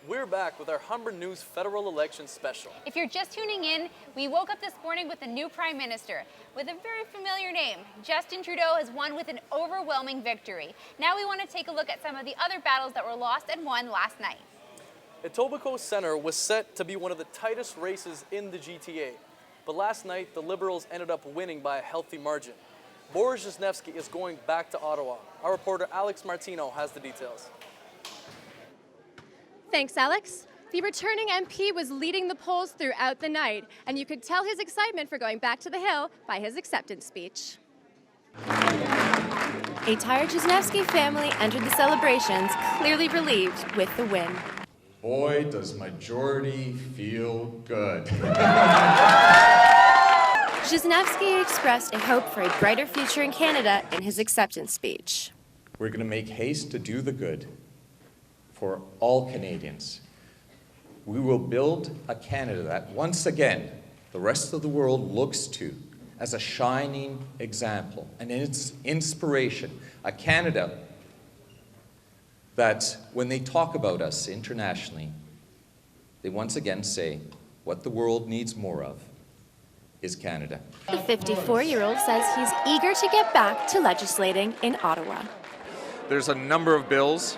We're back with our Humber News Federal Election Special. If you're just tuning in, we woke up this morning with a new Prime Minister with a very familiar name. Justin Trudeau has won with an overwhelming victory. Now we want to take a look at some of the other battles that were lost and won last night. Etobicoke Centre was set to be one of the tightest races in the GTA, but last night the Liberals ended up winning by a healthy margin. Boris Wisniewski is going back to Ottawa. Our reporter Alex Martino has the details. Thanks, Alex. The returning MP was leading the polls throughout the night, and you could tell his excitement for going back to the Hill by his acceptance speech. A tired Wisniewski family entered the celebrations, clearly relieved with the win. Boy, does majority feel good. Wisniewski expressed a hope for a brighter future in Canada in his acceptance speech. We're going to make haste to do the good for all Canadians. We will build a Canada that, once again, the rest of the world looks to as a shining example, and its inspiration. A Canada that, when they talk about us internationally, they once again say, what the world needs more of is Canada. The 54-year-old says he's eager to get back to legislating in Ottawa. There's a number of bills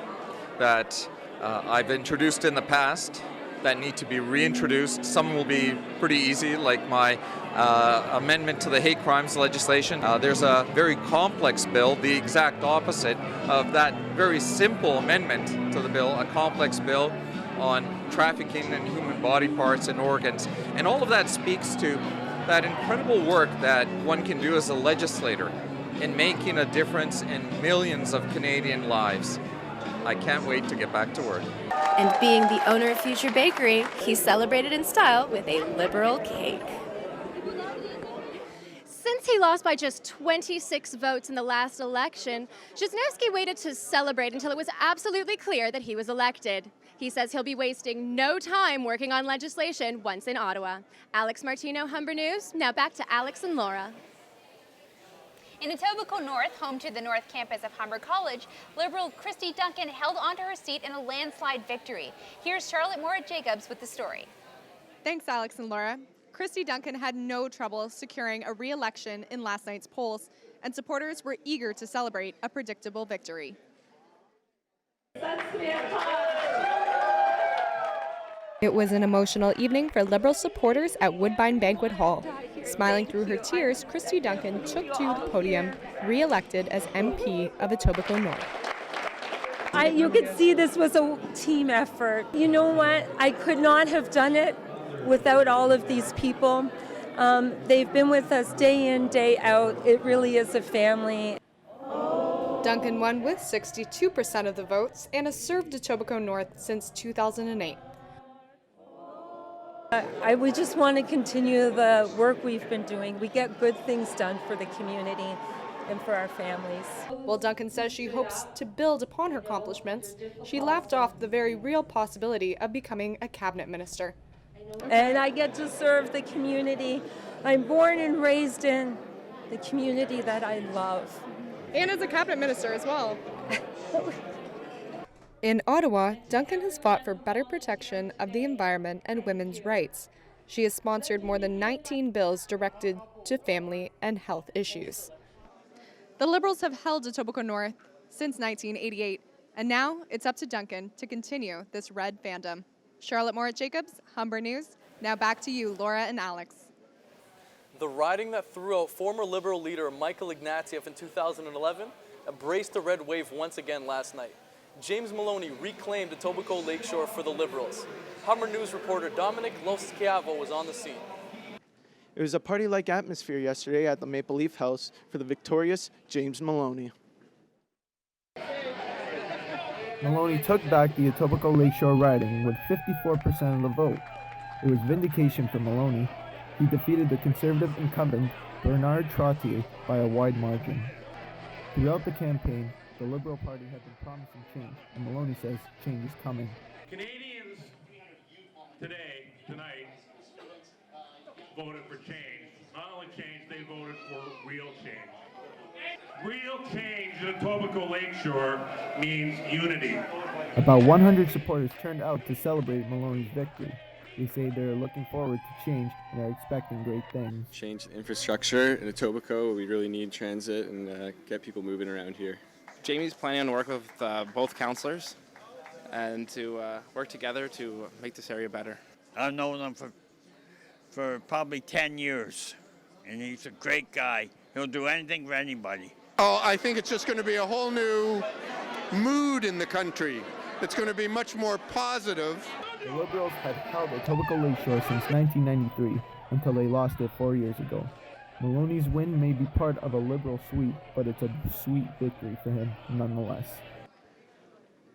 that I've introduced in the past that need to be reintroduced. Some will be pretty easy, like my amendment to the hate crimes legislation. There's a very complex bill, the exact opposite of that very simple amendment to the bill, a complex bill on trafficking in human body parts and organs. And all of that speaks to that incredible work that one can do as a legislator in making a difference in millions of Canadian lives. I can't wait to get back to work. And being the owner of Future Bakery, he celebrated in style with a Liberal cake. Since he lost by just 26 votes in the last election, Wisniewski waited to celebrate until it was absolutely clear that he was elected. He says he'll be wasting no time working on legislation once in Ottawa. Alex Martino, Humber News. Now back to Alex and Laura. In Etobicoke North, home to the North Campus of Humber College, Liberal Christy Duncan held onto her seat in a landslide victory. Here's Charlotte Moritz-Jacobs with the story. Thanks, Alex and Laura. Christy Duncan had no trouble securing a re-election in last night's polls, and supporters were eager to celebrate a predictable victory. It was an emotional evening for Liberal supporters at Woodbine Banquet Hall. Smiling through her tears, Christy Duncan took to the podium, re-elected as MP of Etobicoke North. You could see this was a team effort. You know what? I could not have done it without all of these people. They've been with us day in, day out. It really is a family. Duncan won with 62% of the votes and has served Etobicoke North since 2008. We just want to continue the work we've been doing. We get good things done for the community and for our families. While Duncan says she hopes to build upon her accomplishments, she laughed off the very real possibility of becoming a cabinet minister. And I get to serve the community I'm born and raised in, the community that I love. And as a cabinet minister as well. In Ottawa, Duncan has fought for better protection of the environment and women's rights. She has sponsored more than 19 bills directed to family and health issues. The Liberals have held Etobicoke North since 1988, and now it's up to Duncan to continue this red fandom. Charlotte Moritz-Jacobs, Humber News. Now back to you, Laura and Alex. The riding that threw out former Liberal leader Michael Ignatieff in 2011 embraced the red wave once again last night. James Maloney reclaimed Etobicoke Lakeshore for the Liberals. Humber News reporter Dominic Loschiavo was on the scene. It was a party-like atmosphere yesterday at the Maple Leaf House for the victorious James Maloney. Maloney took back the Etobicoke Lakeshore riding with 54% of the vote. It was vindication for Maloney. He defeated the Conservative incumbent Bernard Trottier by a wide margin. Throughout the campaign, the Liberal Party had been promising change, and Maloney says change is coming. Canadians tonight, voted for change. Not only change, they voted for real change. Real change in Etobicoke Lakeshore means unity. About 100 supporters turned out to celebrate Maloney's victory. They say they're looking forward to change and are expecting great things. Change infrastructure in Etobicoke. We really need transit and get people moving around here. Jamie's planning on working with both councillors and to work together to make this area better. I've known him for probably 10 years, and he's a great guy. He'll do anything for anybody. Oh, I think it's just going to be a whole new mood in the country. It's going to be much more positive. The Liberals had held Etobicoke Lakeshore since 1993 until they lost it 4 years ago. Maloney's win may be part of a Liberal sweep, but it's a sweet victory for him nonetheless.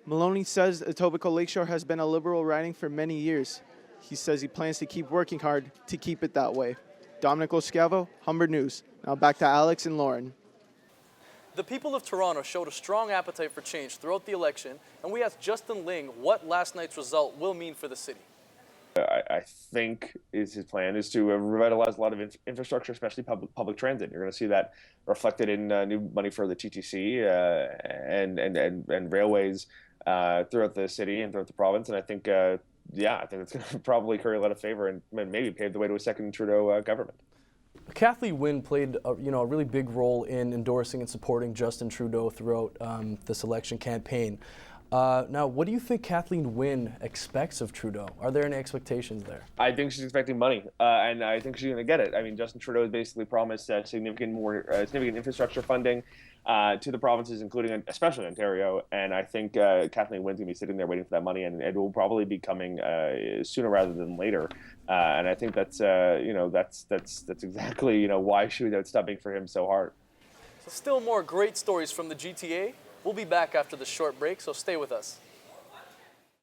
Maloney says Etobicoke Lakeshore has been a Liberal riding for many years. He says he plans to keep working hard to keep it that way. Dominic Loscavo, Humber News. Now back to Alex and Lauren. The people of Toronto showed a strong appetite for change throughout the election, and we asked Justin Ling what last night's result will mean for the city. I think his plan is to revitalize a lot of infrastructure, especially public transit. You're going to see that reflected in new money for the TTC and railways throughout the city and throughout the province. And I think, I think it's going to probably curry a lot of favor and maybe pave the way to a second Trudeau government. Kathleen Wynne played a really big role in endorsing and supporting Justin Trudeau throughout this election campaign. Now, what do you think Kathleen Wynne expects of Trudeau? Are there any expectations there? I think she's expecting money, and I think she's going to get it. I mean, Justin Trudeau has basically promised significant infrastructure funding to the provinces, including especially Ontario. And I think Kathleen Wynne's going to be sitting there waiting for that money, and it will probably be coming sooner rather than later. And I think that's exactly why she was out stumping for him so hard. So still more great stories from the GTA. We'll be back after this short break, so stay with us.